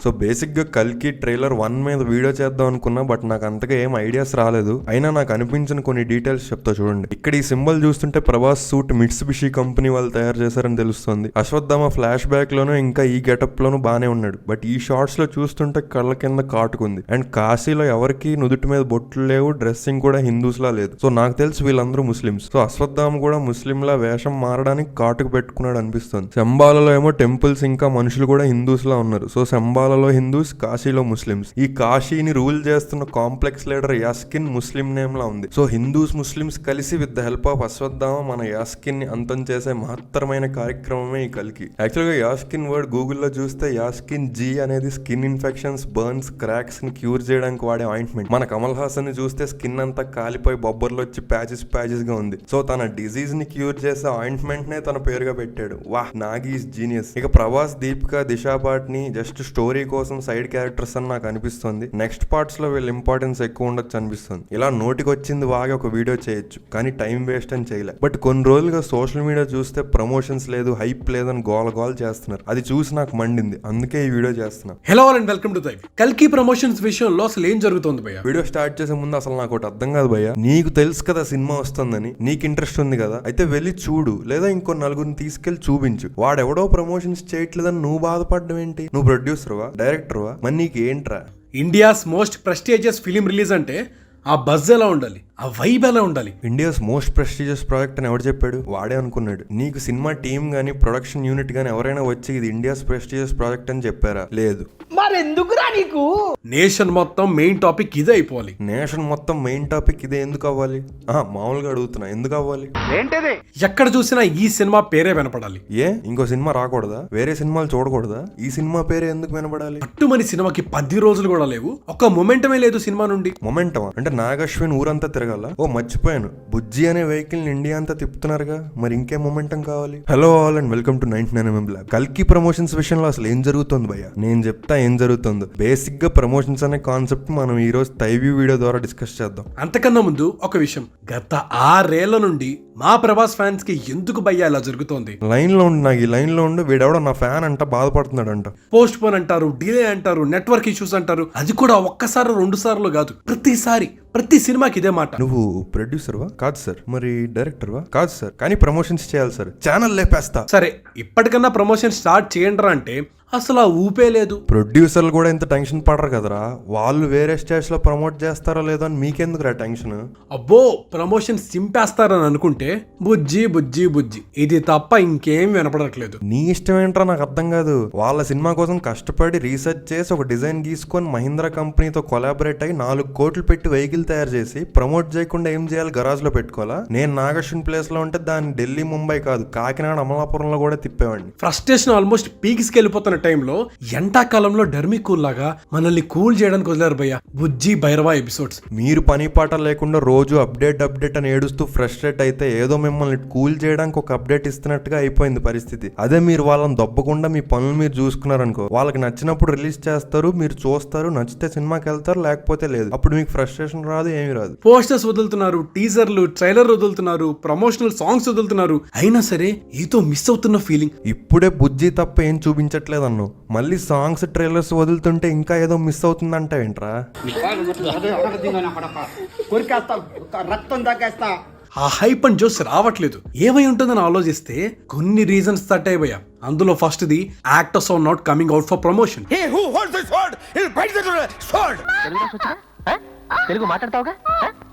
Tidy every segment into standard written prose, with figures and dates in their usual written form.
So basic గా కల్కి trailer 1 మీద వీడియో చేద్దాం అనుకున్నా, బట్ నాకు అంతగా ఏం ఐడియాస్ రాలేదు. అయినా నాకు అనిపించిన కొన్ని డీటెయిల్స్ చెప్తా చూడండి. ఇక్కడ ఈ సింబల్ చూస్తుంటే ప్రభాస్ సూట్ మిట్సుబిషి కంపెనీ వాళ్ళు తయారు చేశారని తెలుస్తుంది. అశ్వత్థామ ఫ్లాష్ బ్యాక్ లోనూ ఇంకా ఈ గెటప్ లోనూ బానే ఉన్నాడు, బట్ ఈ షార్ట్స్ లో చూస్తుంటే కళ్ళ కింద కాటుకుంది. అండ్ కాశీలో ఎవరికి నుదుటి మీద బొట్లు లేవు, డ్రెస్సింగ్ కూడా హిందూస్ లా లేదు. సో నాకు తెలిసి వీళ్ళందరూ ముస్లిమ్స్. సో అశ్వత్థామ కూడా ముస్లిం లా వేషం మారడానికి కాటుకు పెట్టుకున్నాడు అనిపిస్తుంది. శంబాలలో ఏమో టెంపుల్స్ ఇంకా మనుషులు కూడా హిందూస్ లా ఉన్నారు. సో శంబాలలో హిందూస్, కాశీలో ముస్లిమ్స్. ఈ కాశీని రూల్ చేస్తున్న కాంప్లెక్స్ లీడర్ యాస్కిన్ ముస్లిం నేమ్ లా ఉంది. సో హిందూస్ ముస్లిమ్స్ కలిసి with the help of Ashwatthama మన యాస్కిన్ ని అంతం చేసే మహత్తరమైన కార్యక్రమమే ఈ కల్కి. యాక్చువల్ గా యాస్కిన్ వర్డ్ గూగుల్లో చూస్తే యాస్కిన్ జీ అనేది స్కిన్ ఇన్ఫెక్షన్స్, బర్న్స్, క్రాక్స్ ని క్యూర్ చేయడానికి వాడే ఆయింట్మెంట్. మన కమల్ హాసన్ ని చూస్తే స్కిన్ అంతా కాలిపోయి బొబ్బర్లు వచ్చి ప్యాచెస్ గా ఉంది. సో తన డిజీజ్ ని క్యూర్ చేసే ఆయింట్మెంట్ నే తన పేరుగా పెట్టాడు. వాహ్, నాగి ఈస్ జీనియస్. ఇక ప్రభాస్, దీపిక, దిశా పాట్ని జస్ట్ స్టోరీ కోసం సైడ్ క్యారెక్టర్స్ అని నాకు అనిపిస్తుంది. నెక్స్ట్ పార్ట్స్ లో వీళ్ళ ఇంపార్టెన్స్ ఎక్కువ ఉండొచ్చు అనిపిస్తుంది. ఇలా నోటికి వచ్చింది బాగా ఒక వీడియో చేయొచ్చు, కానీ టైం వేస్ట్ అని చేయలే. బట్ కొన్ని రోజులుగా సోషల్ మీడియా చూస్తే ప్రమోషన్స్ లేదు, హైప్ లేదని గోల చేస్తున్నారు. అది చూసి నాకు మండింది, అందుకే ఈ వీడియో చేస్తున్నా. హలో అండ్ వెల్కమ్ టు దైవ్. కల్కి ప్రమోషన్స్ విషయంలో అసలు ఏం జరుగుతుంది భయ్య? వీడియో స్టార్ట్ చేసే ముందు అసలు నాకు ఒకటి అర్థం కాదు భయ్య. నీకు తెలుసు కదా సినిమా వస్తుందని, నీకు ఇంట్రెస్ట్ ఉంది కదా, అయితే వెళ్ళి చూడు, లేదా ఇంకో నలుగురిని తీసుకెళ్లి చూపించు. వాడెవడో ప్రమోషన్స్ చేయట్లేదని నువ్వు బాధపడడం ఏంటి? నువ్వు ప్రొడ్యూసర్వా, డైరెక్టర్వా, మరి నీకు ఏంట్రా? India's most prestigious film release అంటే ఆ బజ్ ఎలా ఉండాలి, ఆ వైబ్ ఎలా ఉండాలి? ఇండియాస్ మోస్ట్ ప్రెస్టీజియస్ ప్రాజెక్ట్ అని ఎవరు చెప్పాడు? వాడే అనుకున్నాడు. నీకు సినిమా టీం గానీ, ప్రొడక్షన్ యూనిట్ గానీ ఎవరైనా వచ్చి ఇది ఇండియాస్ ప్రెస్టీజియస్ ప్రాజెక్ట్ అని చెప్పారా? లేదు. మరెందుకురా నీకు? నేషన్ మొత్తం మెయిన్ టాపిక్ ఇదే అయిపోవాలి. నేషన్ మొత్తం మెయిన్ టాపిక్ ఇదే ఎందుకు అవ్వాలి? మామూలుగా అడుగుతున్నా, ఎందుకు అవ్వాలి? ఏంటిది? ఎక్కడ చూసినా ఈ సినిమా పేరే వినపడాలి. ఏ ఇంకో సినిమా రాకూడదా? వేరే సినిమాలు చూడకూడదా? ఈ సినిమా పేరే ఎందుకు వినపడాలి? పట్టుమని సినిమాకి 10 రోజులు కూడా లేవు, ఒక మొమెంటమే లేదు సినిమా నుండి. మొమెంటమా అంటే నాగశ్విన్ ఊరంతా తిరగాల? ఓ మర్చిపోయాను, బుజ్జి అనే వెహికల్ ని ఇండియా అంతా తిప్పుతున్నారుగా, మరి ఇంకే మొమెంటం కావాలి? Hello all and welcome to 99mm Lab. కల్కి ప్రమోషన్స్ విషయంలో అసలు ఏం జరుగుతుంది భయ్య? నేను చెప్తా ఏం జరుగుతుందో. బేసిక్ గా ప్రమోషన్స్ అనే కాన్సెప్ట్ మనం ఈ రోజు టైవ్యూ వీడియో ద్వారా డిస్కస్ చేద్దాం. అంతకన్నా ముందు ఒక విషయం, గత 6 ఏళ్ల నుండి మా ప్రభాస్ ఫ్యాన్స్ కి ఎందుకు భయ్య ఇలా జరుగుతోంది? లైన్ లో ఉండి, నాకు ఈ లైన్ లో ఉండి వీడెవడో నా ఫ్యాన్ అంట బాధపడుతున్నాడు అంట. పోస్ట్ పోన్ అంటారు, డిలే అంటారు, నెట్వర్క్ ఇష్యూస్ అంటారు. అది కూడా ఒక్కసారి 2 సార్లు కాదు, ప్రతి సినిమాకి ఇదే మాట. నువ్వు ప్రొడ్యూసర్వా? కాదు సార్. మరి డైరెక్టర్వా? కాదు సార్. కానీ ప్రమోషన్స్ చేయాలి సార్, ఛానల్ లేపేస్తా. సరే, ఇప్పటికన్నా ప్రమోషన్ స్టార్ట్ చేయండి అంటే అసలు ఆ ఊపే లేదు. ప్రొడ్యూసర్లు కూడా ఇంత టెన్షన్ పడరు కదరా, వాళ్ళు వేరే స్టేట్స్ లో ప్రమోట్ చేస్తారో లేదో అని మీకెందుకురా టెన్షన్? అబ్బో, ప్రమోషన్ చింపేస్తారని అనుకుంటే బుజ్జి బుజ్జి బుజ్జి, ఇది తప్ప ఇంకేం వినపడట్లేదు. నీ ఇష్టం ఏంట్రా నాకు అర్థం కాదు. వాళ్ళ సినిమా కోసం కష్టపడి రీసెర్చ్ చేసి ఒక డిజైన్ గీసుకొని మహీంద్రా కంపెనీతో కొలాబరేట్ అయ్యి 4 కోట్లు పెట్టి వెహికల్ తయారు చేసి ప్రమోట్ చేయకుండా ఏం చేయాలి? గరాజ్ లో పెట్టుకోవాలా? నేను నాగశ్విన్ ప్లేస్ లో ఉంటే దాన్ని ఢిల్లీ, ముంబై కాదు, కాకినాడ, అమలాపురంలో కూడా తిప్పేవాడిని. ఫ్రస్ట్రేషన్ ఆల్మోస్ట్ పీక్స్ కి వెళ్ళిపోతున్న టైంలో ఎండాకాలంలో డర్మీ కూల్ లాగా మనల్ని కూల్ చేయడానికి వదిలేరు భయ్య బుజ్జి భైరవ ఎపిసోడ్స్. మీరు పని పాట లేకుండా రోజు అప్డేట్ అని ఏడుస్తూ ఫ్రస్ట్రేట్ అయితే ఏదో మిమ్మల్ని కూల్ చేయడానికి ఒక అప్డేట్ ఇస్తున్నట్టుగా అయిపోయింది పరిస్థితి. అదే మీరు వాళ్ళని దొబ్బకుండా మీ పనులు మీరు చూసుకున్నారనుకో, వాళ్ళకి నచ్చినప్పుడు రిలీజ్ చేస్తారు, మీరు చూస్తారు, నచ్చితే సినిమాకి వెళ్తారు, లేకపోతే లేదు. అప్పుడు మీకు ఫ్రస్ట్రేషన్ రాదు, ఏమీ రాదు. పోస్టర్స్ వదులుతున్నారు, టీజర్లు, ట్రైలర్ వదులుతున్నారు, ప్రమోషనల్ సాంగ్స్ వదులుతున్నారు, అయినా సరే ఏదో మిస్ అవుతున్న ఫీలింగ్. ఇప్పుడే బుజ్జి తప్ప ఏం చూపించట్లేదు అన్నావు, మళ్ళీ సాంగ్స్, ట్రైలర్స్ వదులుతుంటే ఇంకా ఏదో మిస్ అవుతుందంట ఏంట్రా? రక్తం దాకేస్తా. ఆ హైప్ అండ్ జోస్ రావట్లేదు. ఏమై ఉంటుందని ఆలోచిస్తే కొన్ని రీజన్స్ తట్టాయి భయ్య. అందులో first the actors are not coming out for promotion. Telugu మాట్లాడతావుగా,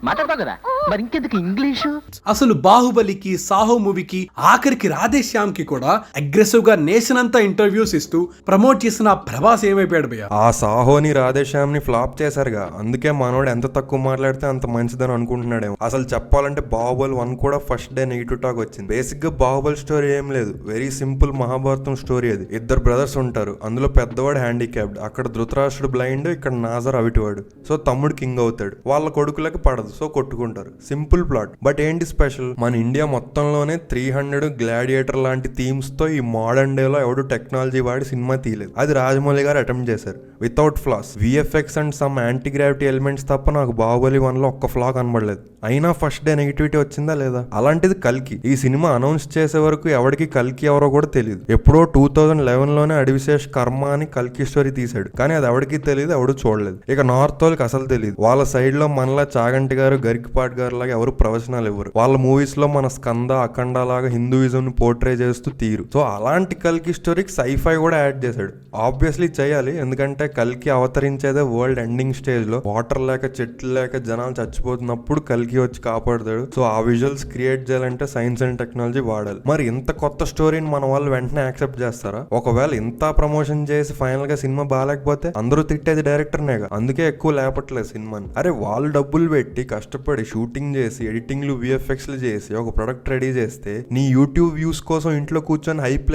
మాట్లాడతావు కదా, మరి ఇంకెందుకు ఇంగ్లీషు? అసలు బాహుబలికి, సాహో మూవీకి, ఆఖరికి రాధేశ్యామ్ కి కూడా అగ్రెసివ్ గా నేషన్ అంతా ఇంటర్వ్యూస్ ఇస్తూ ప్రమోట్ చేసిన ప్రభాస్ ఏమైపోయాడు భయ్య? ఆ సాహోని, రాధేశ్యామ్ ని ఫ్లాప్ చేశారుగా, అందుకే మనోడు ఎంత తక్కువ మాట్లాడితే అంత మంచిదని అనుకుంటున్నాడేమో. అసలు చెప్పాలంటే బాహుబలి 1 కూడా ఫస్ట్ డే నెగిటివ్ టాక్ వచ్చింది. బేసిక్ గా బాహుబలి స్టోరీ ఏం లేదు, వెరీ సింపుల్ మహాభారతం స్టోరీ. అది 2 బ్రదర్స్ ఉంటారు, అందులో పెద్దవాడు హ్యాండిక్యాప్డ్, అక్కడ ధృతరాష్ట్రుడు బ్లైండ్, ఇక్కడ నాజర్ అవిటివాడు. సో తమ్ముడు కింగ్ అవుతాడు, వాళ్ళ కొడుకులకి పడదు, సో కొట్టుకుంటారు. Simple plot. బట్ ఏంటి స్పెషల్, మన ఇండియా మొత్తంలోనే 300 గ్లాడియేటర్ లాంటి థీమ్స్ తో ఈ మోడర్న్ డే లో ఎవడు టెక్నాలజీ వాడి సినిమా తీయలేదు. అది రాజమౌళి గారు అటెంప్ట్ చేశారు without floss. VFX and some anti gravity elements తప్ప నాకు బాహుబలి 1 లో ఒక్క ఫ్లా కనబడలేదు. అయినా ఫస్ట్ డే నెగిటివిటీ వచ్చిందా లేదా? అలాంటిది కల్కి. ఈ సినిమా అనౌన్స్ చేసే వరకు ఎవరికి కల్కి ఎవరో కూడా తెలియదు. ఎప్పుడో 2011లోనే అడివిశేష్ కర్మ అని కల్కి స్టోరీ తీశాడు, కానీ అది ఎవరికి తెలియదు, ఎవడు చూడలేదు. ఇక నార్త్ వాళ్ళకి అసలు తెలియదు. వాళ్ళ సైడ్ లో మనలా చాగంటి గారు, గరికిపాటి గారు లాగా ఎవరు ప్రవచనాలు ఇవ్వరు. వాళ్ళ మూవీస్ లో మన స్కంద, అఖండ లాగా హిందూయిజం ని పోర్ట్రే చేస్తూ తీరు. సో అలాంటి కల్కి స్టోరీకి సైఫై కూడా యాడ్ చేశాడు. ఆబ్వియస్లీ చేయాలి, ఎందుకంటే కల్కి అవతరించేదే వరల్డ్ ఎండింగ్ స్టేజ్ లో. వాటర్ లేక, చెట్లు లేక జనాలు చచ్చిపోతున్నప్పుడు కల్కి వచ్చి కాపాడుతాడు. సో ఆ విజువల్స్ క్రియేట్ చేయాలంటే సైన్స్ అండ్ టెక్నాలజీ వాడాలి. మరి ఇంత కొత్త స్టోరీని మన వాళ్ళు వెంటనే యాక్సెప్ట్ చేస్తారా? ఒకవేళ ఇంత ప్రమోషన్ చేసి ఫైనల్ గా సినిమా బాగాలేకపోతే అందరూ తిట్టేది డైరెక్టర్నేగా. అందుకే ఎక్కువ లేపట్లేదు సినిమాని. అరే వాళ్ళు డబ్బులు పెట్టి కష్టపడి షూటింగ్ చేసి, ఎడిటింగ్లు, విఎఫ్ఎక్స్లు చేసి ఒక ప్రొడక్ట్ రెడీ చేస్తే నీ యూట్యూబ్ వ్యూస్ కోసం ఇంట్లో కూర్చొని హైప్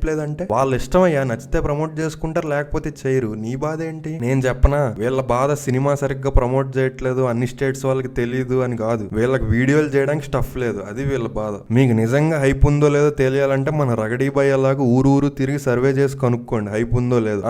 లేదు అంటే వాళ్ళ ఇష్టం అయ్యా. నచ్చితే ప్రమోట్ చేసుకుంటారు, లేకపోతే చేయరు. నీ బాధ ఏంటి? నేను చెప్పనా, వీళ్ళ బాధ సినిమా సరిగ్గా ప్రమోట్ చేయట్లేదు, అన్ని స్టేట్స్ వాళ్ళకి తెలియదు అని కాదు. వీళ్ళకి వీడియోలు చేయడానికి స్టఫ్ లేదు, అది వీళ్ళ బాధ. మీకు నిజంగా హైప్ ఉందో లేదో తెలియాలంటే మన రగడీ బాయ్ అలాగా ఊరు తిరిగి సర్వే చేసి కనుక్కోండి హైప్ ఉందో లేదో.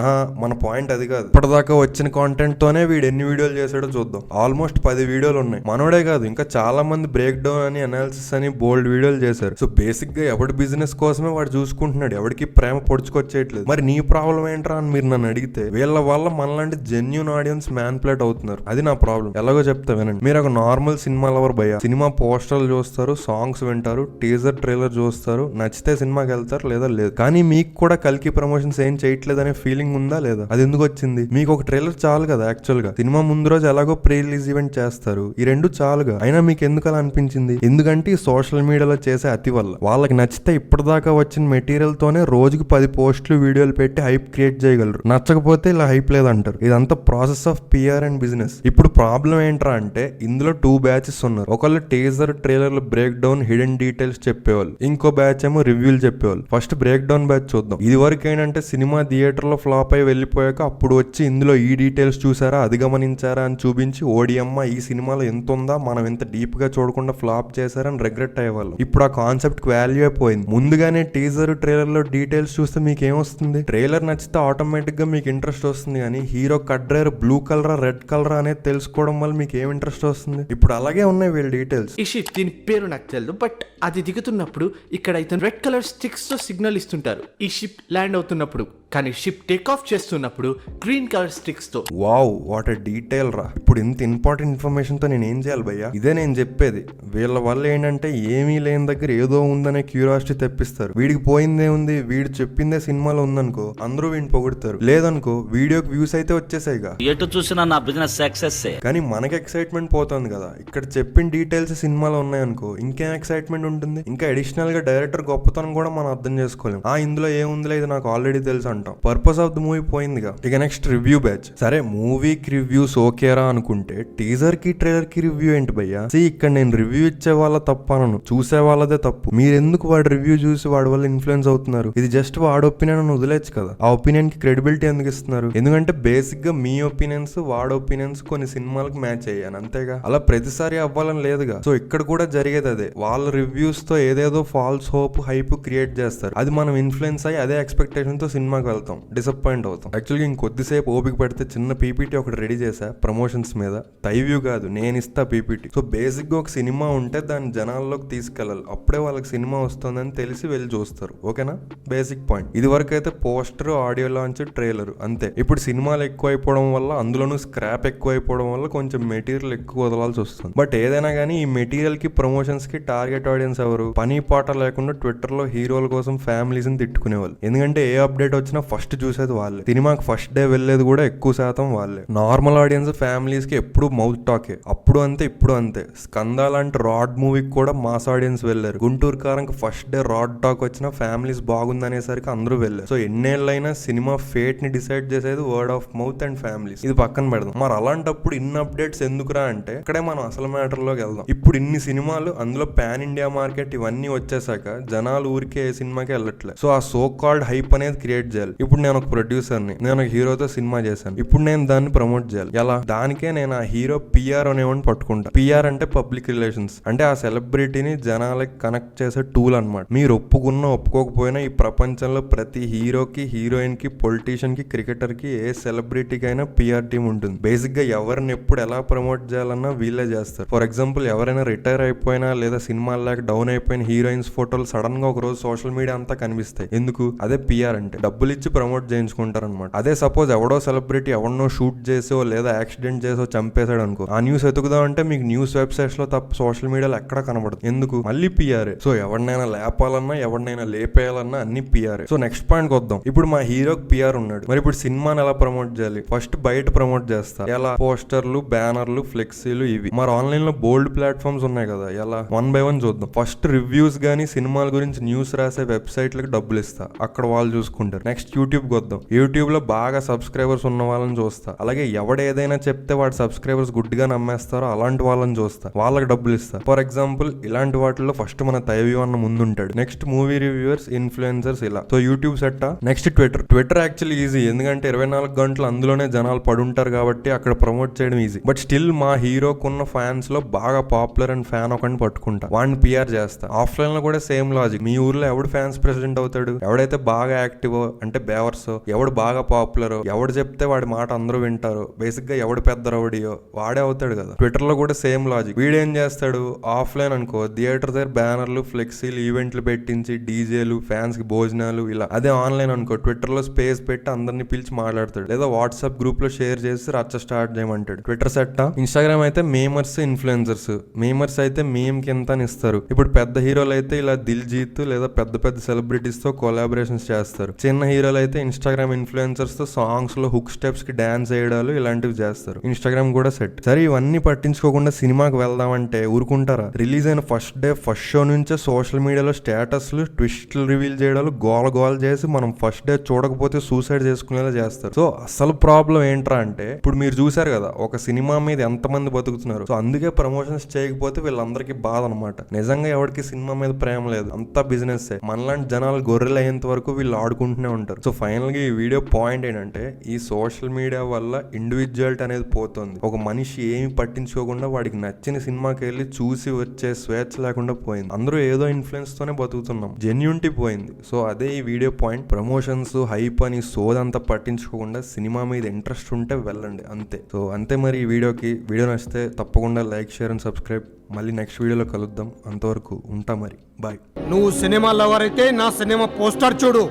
మన పాయింట్ అది కాదు. ఇప్పటిదాకా వచ్చిన కాంటెంట్ తోనే వీడు ఎన్ని వీడియోలు చేసాడో చూద్దాం. ఆల్మోస్ట్ 10 వీడియోలు ఉన్నాయి. మనోడే కాదు, ఇంకా చాలా మంది బ్రేక్ డౌన్ అని, అనాలిసిస్ అని బోల్డ్ వీడియోలు చేశారు. సో బేసిక్ గా ఎవడి బిజినెస్ కోసమే వాడు చూసుకుంటున్నాడు, ఎవరికి ప్రేమ పొడుచుకొచ్చేయట్లేదు. మరి నీ ప్రాబ్లం ఏంట్రా అని మీరు నన్ను అడిగితే, వీళ్ళ వల్ల మనలాంటి జెన్యూన్ ఆడియన్స్ మ్యాన్ప్లేట్ అవుతున్నారు. అది నా ప్రాబ్లం. ఎలాగో చెప్తా వినండి. మీరు ఒక నార్మల్ సినిమా లవర్ భయ్యా, సినిమా పోస్టర్లు చూస్తారు, సాంగ్స్ వింటారు, టీజర్ ట్రైలర్ చూస్తారు, నచ్చితే సినిమాకి వెళ్తారు, లేదా లేదు. కానీ మీకు కూడా కల్కి ప్రమోషన్స్ ఏం చేయట్లేదు అనే ఫీలింగ్ ఉందా లేదా? అది ఎందుకు వచ్చింది? మీకు ఒక ట్రైలర్ చాలు కదా. యాక్చువల్ గా సినిమా ముందు రోజు ఎలాగో ప్రీ రిలీజ్ ఈవెంట్ చేస్తారు, ఈ రెండు చాలుగా. అయినా మీకు ఎందుకు అలా అనిపించింది? ఎందుకంటే ఈ సోషల్ మీడియాలో చేసే అతి వల్ల. వాళ్ళకి నచ్చితే ఇప్పటిదాకా వచ్చిన మెటీరియల్ తోనే రోజుకి 10 పోస్టులు, వీడియోలు పెట్టి హైప్ క్రియేట్ చేయగలరు. నచ్చకపోతే ఇలా హైప్ లేదంటారు. ఇదంతా process of PR and business. ఇప్పుడు ప్రాబ్లం ఏంట్రా అంటే ఇందులో 2 బ్యాచెస్ ఉన్నారు. ఒకళ్ళు టీజర్ ట్రైలర్లు బ్రేక్ డౌన్, హిడెన్ డీటెయిల్స్ చెప్పేవాళ్ళు, ఇంకో బ్యాచ్ ఏమో రివ్యూలు చెప్పేవాళ్ళు. ఫస్ట్ బ్రేక్ డౌన్ బ్యాచ్ చూద్దాం. ఇది వరకు ఏంటంటే సినిమా థియేటర్ లో ఫ్లాప్ అయి వెళ్ళిపోయాక అప్పుడు వచ్చి ఇందులో ఈ డీటెయిల్స్ చూసారా, అది గమనించారా అని చూపించి, ఓడియమ్మ ఈ సినిమాలో ఎంత ఉందా, మనం ఎంత డీప్ గా చూడకుండా ఫ్లాప్ చేశారని రిగ్రెట్ అయ్యేవాళ్ళు. ఇప్పుడు ఆ కాన్సెప్ట్ కి వాల్యూ అయిపోయింది. ముందుగానే టీజర్ ట్రైలర్ లో డీటెయిల్స్ చూస్తే మీకు ఏమొస్తుంది? ట్రైలర్ నచ్చితే ఆటోమేటిక్ గా మీకు ఇంట్రెస్ట్ వస్తుంది, కానీ హీరో కట్ డ్రైవర్ బ్లూ కలరా రెడ్ కలరా అనేది తెలుసుకోవడం వల్ల మీకు ఏం ఇంట్రెస్ట్ వస్తుంది? ఇప్పుడు అలాగే ఉన్నాయి వీళ్ళ డీటెయిల్స్. ఈ షిప్ దీని పేరు నాకు తెలియదు, బట్ అది దిగుతున్నప్పుడు ఇక్కడ అయితే రెడ్ కలర్ స్టిక్స్ తో సిగ్నల్ ఇస్తుంటారు ఈ షిప్ ల్యాండ్ అవుతున్నప్పుడు. కానీ షిప్ టేక్ ఆఫ్ చేస్తున్నప్పుడు గ్రీన్ కలర్ స్టిక్స్ తో. వావ్, వాట్ ఎ డీటెయిల్ రా. ఇప్పుడు ఇంత ఇంపార్టెంట్ ఇన్ఫర్మేషన్ తో నేను ఏం చేయాలి భయ్యా? ఇదే నేను చెప్పేది. వీళ్ళ వల్ల ఏంటంటే ఏమీ లేని దగ్గర ఏదో ఉందనే క్యూరియాసిటీ తెప్పిస్తారు. వీడికి పోయిందే ఉంది, వీడు చెప్పిందే సినిమాలో ఉందనుకో అందరూ వీడిని పొగుడుతారు. లేదనుకో వీడియోకి వ్యూస్ అయితే వచ్చేసాయిగా, ఎటు చూసినా నా బిజినెస్ సక్సెస్. కానీ మనకి ఎక్సైట్మెంట్ పోతుంది కదా. ఇక్కడ చెప్పిన డీటెయిల్స్ సినిమాలో ఉన్నాయనుకో ఇంకేం ఎక్సైట్మెంట్ ఉంటుంది? ఇంకా అడిషనల్ గా డైరెక్టర్ గొప్పతనం కూడా మనం అర్థం చేసుకోలేం. ఇందులో ఏముందిలే, ఇది నాకు ఆల్రెడీ తెలుసు అంటాం. పర్పస్ ఆఫ్ ద మూవీ పోయిందిగా. ఇక నెక్స్ట్ రివ్యూ బ్యాచ్. సరే మూవీకి రివ్యూస్ ఓకేరా అనుకుంటే టీజర్ కి ట్రైలర్ కి రివ్యూ ఏంటి భయ్యా? ఇక్కడ నేను రివ్యూ ఇచ్చే వాళ్ళ తప్పను, చూసే వాళ్ళదే తప్పు. మీరెందుకు వాడు రివ్యూ చూసి వాడి వల్ల ఇన్ఫ్లుయెన్స్ అవుతున్నారు? ఇది జస్ట్ వాడి ఒపీనియన్ అని వదిలేచ్చు కదా. ఆ ఒపీనియన్ కి క్రెడిబిలిటీ ఎందుకు ఇస్తున్నారు? ఎందుకంటే బేసిక్ గా మీ ఒపీనియన్స్, వాడి ఒపీనియన్స్ కొన్ని సినిమాలకు మ్యాచ్ అయ్యాను అంతేగా. అలా ప్రతిసారి అవ్వాలని లేదుగా. సో ఇక్కడ కూడా జరిగేది అదే. వాళ్ళ రివ్యూస్ తో ఏదేదో ఫాల్స్ హోప్, హైప్ క్రియేట్ చేస్తారు. అది మనం ఇన్ఫ్లుయెన్స్ అయ్యి అదే ఎక్స్పెక్టేషన్ తో సినిమాకి వెళ్తాం, డిసప్పాయింట్ అవుతాం. యాక్చువల్గా ఇంకొద్దిసేపు ఓపిక పడితే చిన్న పీపీటీ ఒకటి రెడీ చేశా ప్రమోషన్స్ మీద. టైవ్యూ కాదు, నేను ఇస్తా పీపీటీ. సో బేసిక్ గా ఒక సినిమా ఉంటే దాన్ని జనాల్లోకి తీసుకెళ్ళాలి, అప్పుడే వాళ్ళకి సినిమా వస్తుందని తెలిసి వెళ్ళి చూస్తారు. ఓకేనా? Basic point. ఇది వరకు అయితే పోస్టర్, ఆడియో లాంచ్, ట్రైలర్ అంతే. ఇప్పుడు సినిమాలు ఎక్కువ అయిపోవడం వల్ల, అందులోనూ స్క్రాప్ ఎక్కువ అయిపోవడం వల్ల కొంచెం మెటీరియల్ ఎక్కువ వదలాల్సి వస్తుంది. బట్ ఏదైనా కానీ ఈ మెటీరియల్ కి, ప్రమోషన్స్ కి టార్గెట్ ఆడియన్స్ ఎవరు? పని పాట లేకుండా ట్విట్టర్ లో హీరోల కోసం ఫ్యామిలీస్ ని తిట్టుకునేవాళ్ళు. ఎందుకంటే ఏ అప్డేట్ వచ్చినా ఫస్ట్ చూసేది వాళ్ళే. సినిమాకి ఫస్ట్ డే వెళ్ళేది కూడా ఎక్కువ శాతం వాళ్ళే. నార్మల్ ఆడియన్స్, ఫ్యామిలీస్ కి ఎప్పుడు మౌత్ టాకే. అప్పుడు అంతే, ఇప్పుడు అంతే. స్కంద లాంటి రాడ్ మూవీకి కూడా మాస్ ఆడియన్స్ వెళ్ళారు. గుంటూరు కారంకి ఫస్ట్ డే రాడ్ టాక్ వచ్చిన ఫ్యామిలీస్ బాగుందనేసరికి అందరూ వెళ్ళారు. సో ఎన్నేళ్ళైనా సినిమా ఫేట్ ని డిసైడ్ చేసేది word of mouth and families. ఇది పక్కన పెడదాం. మరి అలాంటప్పుడు ఇన్ని అప్డేట్స్ ఎందుకురా అంటే ఇక్కడే మనం అసలు మ్యాటర్ లోకి వెళ్దాం. ఇప్పుడు ఇన్ని సినిమాలు, అందులో పాన్ ఇండియా మార్కెట్ ఇవన్నీ వచ్చేసాక జనాలు ఊరికే ఏ సినిమాకి వెళ్ళట్లేదు. సో ఆ సో కాల్డ్ హైప్ అనేది క్రియేట్ చేయాలి. చేయాలి. ఇప్పుడు నేను ఒక ప్రొడ్యూసర్ని, నేను ఒక హీరోతో సినిమా చేశాను, ఇప్పుడు నేను దాన్ని ప్రమోట్ చేయాలి. ఎలా? దానికే నేను ఆ హీరో పిఆర్ అనేవాడిని పట్టుకుంటా. పిఆర్ అంటే పబ్లిక్ రిలేషన్స్, అంటే ఆ సెలబ్రిటీని జనాలకి కనెక్ట్ చేసే టూల్ అనమాట. మీరు ఒప్పుకున్నా ఒప్పుకోకపోయినా ఈ ప్రపంచంలో ప్రతి హీరోకి, హీరోయిన్ కి, పొలిటీషియన్ కి, క్రికెటర్ కి, ఏ సెలబ్రిటీకి అయినా పిఆర్ టీమ్ ఉంటుంది. బేసిక్ గా ఎవరిని ఎప్పుడు ఎలా ప్రమోట్ చేయాలన్నా వీళ్ళే చేస్తారు. ఫర్ ఎగ్జాంపుల్ ఎవరైనా రిటైర్ అయిపోయినా లేదా సినిమాల్లాగా డౌన్ అయిపోయిన హీరోయిన్స్ ఫోటోలు సడన్ గా ఒక రోజు సోషల్ మీడియా అంతా కనిపిస్తాయి. ఎందుకు? అదే పిఆర్ అంటే. డబ్బులు ఇచ్చి ప్రమోట్ చేయించుకుంటారు అనమాట. అదే సపోజ్ ఎవడో సెలబ్రిటీ ఎవరినో షూట్ చేసో లేదా యాక్సిడెంట్ చేసో చంపేశాడు అనుకో, ఆ న్యూస్ ఎతుకుదాం అంటే మీకు న్యూస్ వెబ్సైట్స్ లో తప్ప సోషల్ మీడియాలో ఎక్కడ కనబడదు. ఎందుకు? మళ్ళీ పిఆర్ఏ. సో ఎవరినైనా లేపాలన్నా ఎవరినైనా లేపేయాలన్నా అన్ని పిఆర్ఏ. సో నెక్స్ట్ పాయింట్ వద్దాం. ఇప్పుడు మా హీరోకి పిఆర్ ఉన్నాడు, మరి ఇప్పుడు సినిమాని ఎలా ప్రమోట్ చేయాలి? ఫస్ట్ బయట ప్రమోట్ చేస్తా. ఎలా? పోస్టర్లు, బ్యానర్లు, ఫ్లెక్సీలు ఇవి. మరి ఆన్లైన్ లో బోల్డ్ ప్లాట్ఫామ్స్ ఉన్నాయి కదా, ఎలా? 1 by 1 చూద్దాం. ఫస్ట్ రివ్యూస్ గానీ సినిమాల గురించి న్యూస్ రాసే వెబ్సైట్లకు డబ్బులు ఇస్తా, అక్కడ వాళ్ళు చూసుకుంటారు. నెక్స్ట్ యూట్యూబ్ వద్దాం. యూట్యూబ్ లో బాగా సబ్స్క్రైబర్స్ ఉన్న వాళ్ళని చూస్తా. అలాగే ఎవడు ఏదైనా చెప్తే వాడు సబ్స్క్రైబర్స్ గుడ్డిగా నమ్మేస్తారో అలాంటి వాళ్ళని చూస్తా, వాళ్ళకి డబ్బులు ఇస్తా. ఫర్ ఎగ్జాంపుల్ ఇలాంటి వాటిల్లో ఫస్ట్ మన తైవి అన్న ముందు ఉంటాడు. నెక్స్ట్ మూవీ రివ్యూవర్స్, ఇన్ఫ్లుయెన్సర్స్, ఇలా. సో యూట్యూబ్ సెట్టా. నెక్స్ట్ ట్విట్టర్ యాక్చువల్లీ ఈజీ, ఎందుకంటే 24 గంటలు అందులోనే జనాలు పడుంటారు కాబట్టి అక్కడ ప్రమోట్ చేయడం ఈజీ. బట్ స్టిల్ మా హీరోకున్న ఫ్యాన్స్ లో బాగా పాపులర్ అండ్ ఫ్యాన్ ఒకరిని పట్టుకుంటా, వాడిని పిఆర్ చేస్తా. ఆఫ్లైన్ లో కూడా సేమ్ లాజిక్. మీ ఊర్లో ఎవడు ఫ్యాన్స్ ప్రెసిడెంట్ అవుతాడు? ఎవడైతే బాగా యాక్టివ్ అంటే బేవర్స్, ఎవడు బాగా పాపులర్, ఎవడు చెప్తే వాడి మాట అందరూ వింటారు, బేసిక్ గా ఎవడు పెద్ద రౌడియో వాడే అవుతాడు కదా. ట్విట్టర్ లో కూడా సేమ్ లాజిక్. వీడేం చేస్తాడు? ఆఫ్లైన్ అనుకో, థియేటర్ దగ్గర బ్యానర్లు, ఫ్లెక్సీలు, ఈవెంట్లు పెట్టించి డీజేలు, ఫ్యాన్స్ కి భోజనాలు, ఇలా. అదే ఆన్లైన్ అనుకో, ట్విట్టర్ లో స్పేస్ పెట్టి అందరిని పిలిచి మాట్లాడతాడు, లేదా వాట్సాప్ గ్రూప్ లో షేర్ చేసి రచ్చ స్టార్ట్ చేయమంటాడు. ట్విట్టర్ సెట్టా. ఇన్స్టాగ్రామ్ అయితే మేమర్స్, ఇన్ఫ్లుయెన్సర్స్. మేమర్స్ అయితే మేమ్ కింద ఇస్తారు. ఇప్పుడు పెద్ద హీరోలు అయితే ఇలా దిల్జీత్ లేదా పెద్ద పెద్ద సెలబ్రిటీస్ తో కొలాబరేషన్స్ చేస్తారు. చిన్న హీరోలు అయితే ఇన్స్టాగ్రామ్ ఇన్ఫ్లుయెన్సర్స్ తో సాంగ్స్ లో హుక్ స్టెప్స్ కి డాన్స్ వేయడాలు ఇలాంటివి చేస్తారు. ఇన్స్టాగ్రామ్ కూడా సెట్. సరే ఇవన్నీ పట్టించుకోకుండా సినిమాకి వెళ్దామంటే ఊరుకుంటారా? రిలీజ్ అయిన ఫస్ట్ డే ఫస్ట్ షో నుంచే సోషల్ మీడియాలో స్టేటస్లు, ట్విస్ట్లు రివీల్ చేయడాలు, గోల చేసి మనం ఫస్ట్ డే చూడకపోతే సూసైడ్ చేసుకునేలా చేస్తారు. సో అసలు ప్రాబ్లం ఏంట్రా అంటే, ఇప్పుడు మీరు చూసారు కదా ఒక సినిమా మీద ఎంతమంది బతుకుతున్నారు. సో అందుకే ప్రమోషన్స్ చేయకపోతే వీళ్ళందరికీ బాధ అనమాట. నిజంగా ఎవరికి సినిమా మీద ప్రేమ లేదు, అంతా బిజినెస్. మనలాంటి జనాలు గొర్రెలు అయ్యేంత వరకు వీళ్ళు ఆడుకుంటూనే ఉంటారు. సో ఫైనల్ గా ఈ వీడియో పాయింట్ ఏంటంటే, ఈ సోషల్ మీడియా వల్ల ఇండివిజువాలిటీ అనేది పోతుంది. ఒక మనిషి ఏమి పట్టించుకోకుండా వాడికి నచ్చిన సినిమాకి వెళ్ళి చూసి వచ్చే స్వేచ్ఛ లేకుండా పోయింది. అందరూ ఏదో ఇన్ఫ్లుయెన్స్ తోనే బతుకుతున్నాం, జెన్యూనిటీ పోయింది. సో అదే ఈ వీడియో పాయింట్. ప్రమోషన్స్, హైప్ అని సోదంతా పట్టించుకోకుండా సినిమా మీద ఇంట్రెస్ట్ ఉంటే వెళ్ళండి, అంతే. సో అంతే మరి ఈ వీడియో నచ్చితే తప్పకుండా లైక్, షేర్ అండ్ సబ్స్క్రైబ్. మళ్ళీ నెక్స్ట్ వీడియోలో కలుద్దాం. అంతవరకు ఉంటా మరి, బాయ్. నువ్వు సినిమా లవర్ అయితే నా సినిమా పోస్టర్ చూడు,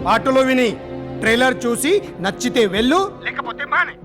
పాటలు విని ట్రైలర్ చూసి నచ్చితే వెళ్ళు, లేకపోతే మానే.